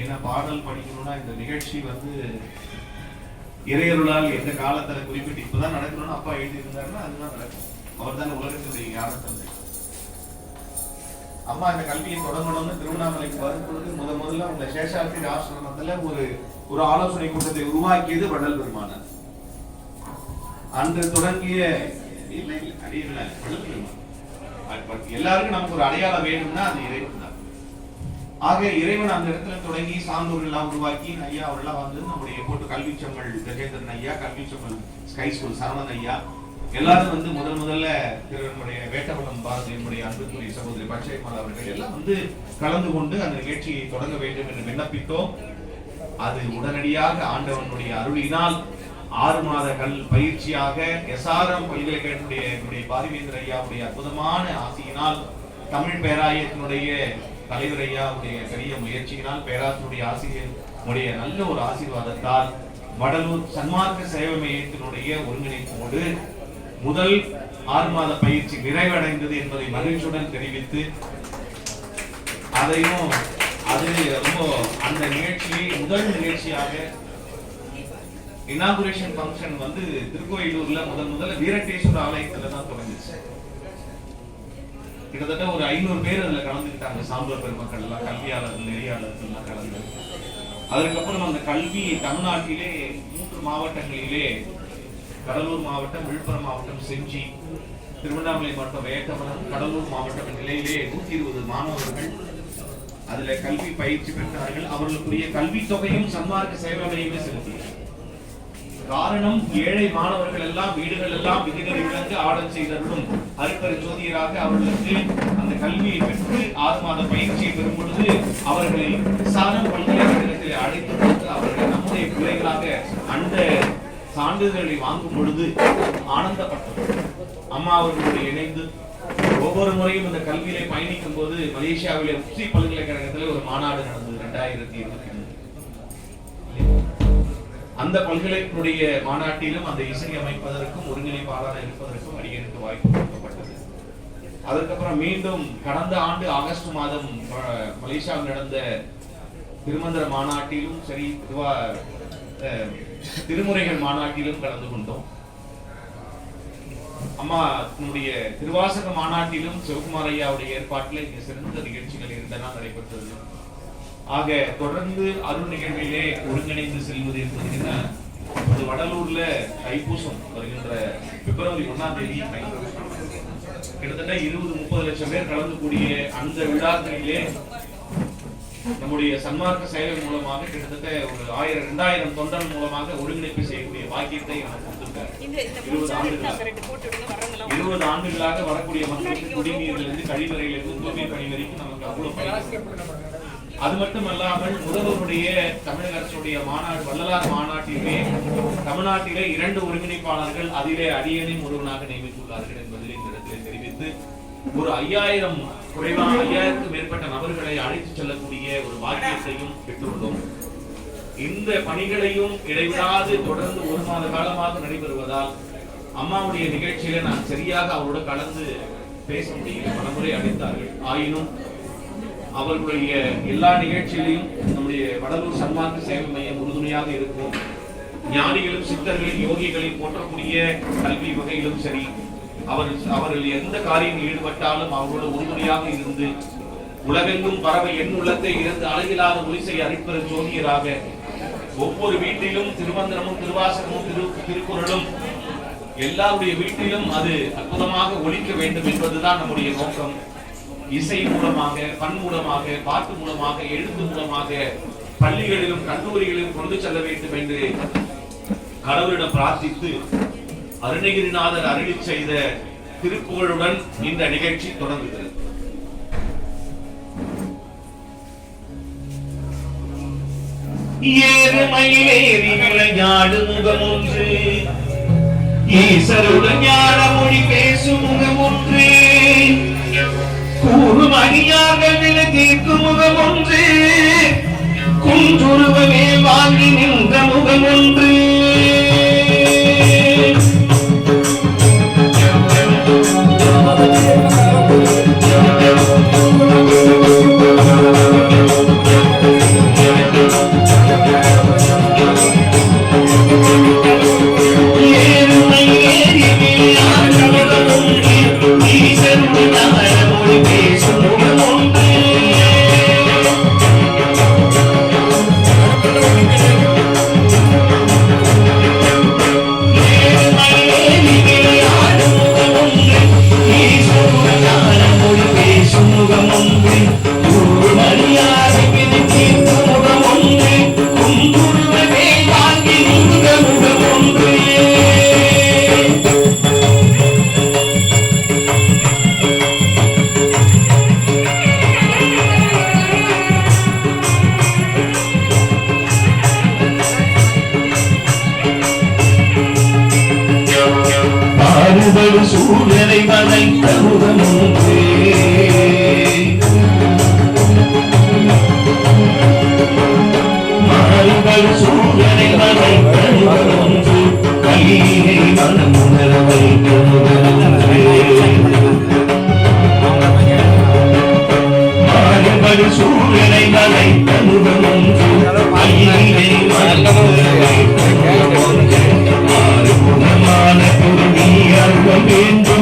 ஏன்னா பாடல் படிக்கணும்னா இந்த நிகழ்ச்சி வந்து இறையருளால் எந்த காலத்துல குறிப்பிட்டு இப்பதான் நடக்கணும்னு அப்பா எழுதி இருந்தாருன்னா அதுதான் நடக்கும். அவர் தானே உலகத்தினுடைய ஞான தந்தை. அம்மா இந்த கல்வியை தொடங்கணும்னு திருவண்ணாமலைக்கு வரும்பொழுது முதல்ல உங்க சேஷாத்திரி ஆசிரமத்துல ஒரு ஆலோசனை கூட்டத்தை உருவாக்கியது வள்ளல் பெருமானார். அன்று தொடங்கிய எல்லாருக்கும் நமக்கு ஒரு அடையாளம் வேணும்னா அது இறைவன் தான். ஆக இறைவன் அந்த இடத்துல தொடங்கி சான்றோர்கள் எல்லாம் உருவாக்கி ஐயா அவரெல்லாம் வந்து நம்முடைய போட்டு கல்வி செம்மல் கஜேந்திரன் ஐயா, கல்வி செம்மல் ஸ்கை ஸ்கூல் சரவணன் ஐயா எல்லாரும் வந்து முதல்ல திருவனுடைய வேட்டவளம் பாரதியினுடைய அன்புக்குரிய சகோதரி பச்சைமால் அவர்கள் எல்லாம் வந்து கலந்து கொண்டு அந்த நிகழ்ச்சியை தொடங்க வேண்டும் என்று விண்ணப்பித்தோம். அது உடனடியாக ஆண்டவனுடைய அருளினால் 6 மாத பயிற்சியாக எஸ்ஆர்எம் பல்கலைக்கழகத்தினுடைய பாரிவேந்தர் ஐயாவுடைய அற்புதமான ஆசையினால், தமிழ் பேராயத்தினுடைய தலைவர் ஐயாவுடைய பெரிய முயற்சியினால், பேராசிரியருடைய ஆசிரியருடைய நல்ல ஒரு ஆசீர்வாதத்தால், வடலூர் சன்மார்க்க சேவை மையத்தினுடைய ஒருங்கிணைப்போடு முதல் 6 மாத பயிற்சி நிறைவடைந்தது என்பதை மகிழ்ச்சியுடன் தெரிவித்து, அதையும் அது ரொம்ப அந்த நிகழ்ச்சியை முதல் நிகழ்ச்சியாக இனாகுரேஷன் ஃபங்க்ஷன் வந்து திருக்கோயிலூர்ல முதல்ல வீரட்டேஸ்வர ஆலயத்துல தான் தொடங்குச்சு. கிட்டத்தட்ட ஒரு 500 பேர் அதுல கலந்துக்கிட்டாங்க. சாம்பல் பெருமக்கள் எல்லாம், கல்வியாளர்கள், நெறியாளர்கள் எல்லாம் கலந்து. அதுக்கப்புறம் அந்த கல்வி தமிழ்நாட்டிலே 3 மாவட்டங்களிலே, கடலூர் மாவட்டம், விழுப்புரம் மாவட்டம், செஞ்சி, திருவண்ணாமலை மாவட்டம் வேட்டவளம், கடலூர் மாவட்டம் நிலையிலே 120 மாணவர்கள் அதுல கல்வி பயிற்சி பெற்றார்கள். அவர்களுக்குரிய கல்வி தொகையும் சன்மார்க்க சேவை மையமே செலுத்தினார். காரணம், ஏழை மாணவர்கள் எல்லாம் வீடுகள் எல்லாம் விதிகளை விளங்க ஆடல் செய்தவர்களும் அருட்பெரு ஜோதியராக அவர்களுக்கு அந்த கல்வியை பெற்று 6 மாத பயிற்சியை பெறும் பொழுது அவர்களை சாரம் பல்கலைக்கழகத்தில் அழைத்து கொண்டு அவர்கள் நம்முடைய பிள்ளைகளாக அந்த சான்றிதழ்களை வாங்கும் பொழுது ஆனந்தப்பட்டது. அம்மா அவர்களோடு இணைந்து ஒவ்வொரு முறையும் இந்த கல்வியிலே பயணிக்கும் போது மலேசியாவிலே உச்சி பல்கலைக்கழகத்தில் ஒரு மாநாடு நடந்தது 2023. அந்த பல்கலைக்கழகத்துடைய மாநாட்டிலும் அந்த இசை அமைப்பதற்கும் ஒருங்கிணைப்பாளராக இருப்பதற்கும் அடியனுக்கு வாய்ப்பு கொடுக்கப்பட்டது. அதுக்கப்புறம் மீண்டும் கடந்த ஆண்டு ஆகஸ்ட் மாதம் மலேசியாவில் நடந்த திருமந்திர மாநாட்டிலும் சரி, திருமுறைகள் மாநாட்டிலும் கலந்து கொண்டோம். அம்மா நம்முடைய திருவாசக மாநாட்டிலும் சிவகுமார் ஐயாவுடைய ஏற்பாட்டில் இங்கே சிறந்த நிகழ்ச்சிகள் இருந்தன நடைபெற்றது. ஆக தொடர்ந்து அருள் நிகழ்விலே ஒருங்கிணைந்து செல்வது என்பது வடலூர்ல தைப்பூசம் வருகின்ற பிப்ரவரி 1ஆம் தேதி கிட்டத்தட்ட 20-30 லட்சம் பேர் கலந்து கூடிய அந்த விழாக்களிலே நம்முடைய சன்மார்க்க சேவை மூலமாக கிட்டத்தட்ட ஒரு 1000-2000 தொண்டர் மூலமாக ஒருங்கிணைப்பு செய்யக்கூடிய பாக்கியத்தை எனக்கு கொடுத்திருக்காரு. 20 ஆண்டுகளாக வரக்கூடிய மக்களுக்கு குடிநீரிலிருந்து, கழிவறையிலிருந்து, தூய்மை பணி வரைக்கும் நமக்கு அவ்வளவு. அது மட்டுமல்லாமல் முதல்வருடைய தமிழக அரசுடைய மாநாடு, வள்ளலார் மாநாட்டிலே தமிழ்நாட்டிலே 2 ஒருங்கிணைப்பாளர்கள் அதிலே அடியேனையும் ஒருவனாக நியமித்துள்ளார்கள் என்பதில் இந்த இடத்திலே தெரிவித்து, ஒரு 5000க்கும் மேற்பட்ட நபர்களை அழைத்து செல்லக்கூடிய ஒரு பாக்கியத்தையும் பெற்றுள்ளோம். இந்த பணிகளையும் இடைவிடாது தொடர்ந்து 1 மாத காலமாக நடைபெறுவதால் அம்மாவுடைய நிகழ்ச்சியில நான் சரியாக அவரோடு கலந்து பேச முடியல. பலமுறை அழைத்தார்கள். ஆயினும் அவர்களுடைய எல்லா நிகழ்ச்சியிலையும் நம்முடைய வடலூர் சன்மார்க்க சேவை மையம் உறுதுணையாக இருக்கும். ஞானிகளும் சித்தர்களும் யோகிகளையும் போற்றக்கூடிய கல்வி வகையிலும் சரி, அவர்கள் எந்த காரியம் ஈடுபட்டாலும் அவர்களோட உறுதுணையாக இருந்து உலகெங்கும் பறவை என் உள்ளத்தை இருந்து அழகிலாத ஒலிசை அருட்பெரு ஜோதியராக ஒவ்வொரு வீட்டிலும் திருமந்திரமும், திருவாசகமும், திருக்குறளும் எல்லாருடைய வீட்டிலும் அது அற்புதமாக ஒலிக்க வேண்டும் என்பதுதான் நம்முடைய நோக்கம். இசை மூலமாக, பண் மூலமாக, பாட்டு மூலமாக, எழுத்து மூலமாக பள்ளிகளிலும் கல்லூரிகளிலும் கொண்டு செல்ல வேண்டும் என்று கடவுளிடம் பிரார்த்தித்து அருணகிரிநாதர் அருளி செய்த திருப்புகழுடன் இந்த நிகழ்ச்சி தொடங்குகிறது. ஏறுமயிலேறி விளையாடு முகம் ஒன்று, ஈசருடன் ஞான மொழி பேசும் முகம் ஒன்று, கூறும் அடியார்கள் தீர்க்கும் முகம் ஒன்று, குன்றுருவமே வாங்கி நின்ற முகம் ஒன்று, சூழலை வளைத்த முகமும் ஆறுமுகமான குருவி அருவம் வேண்டும்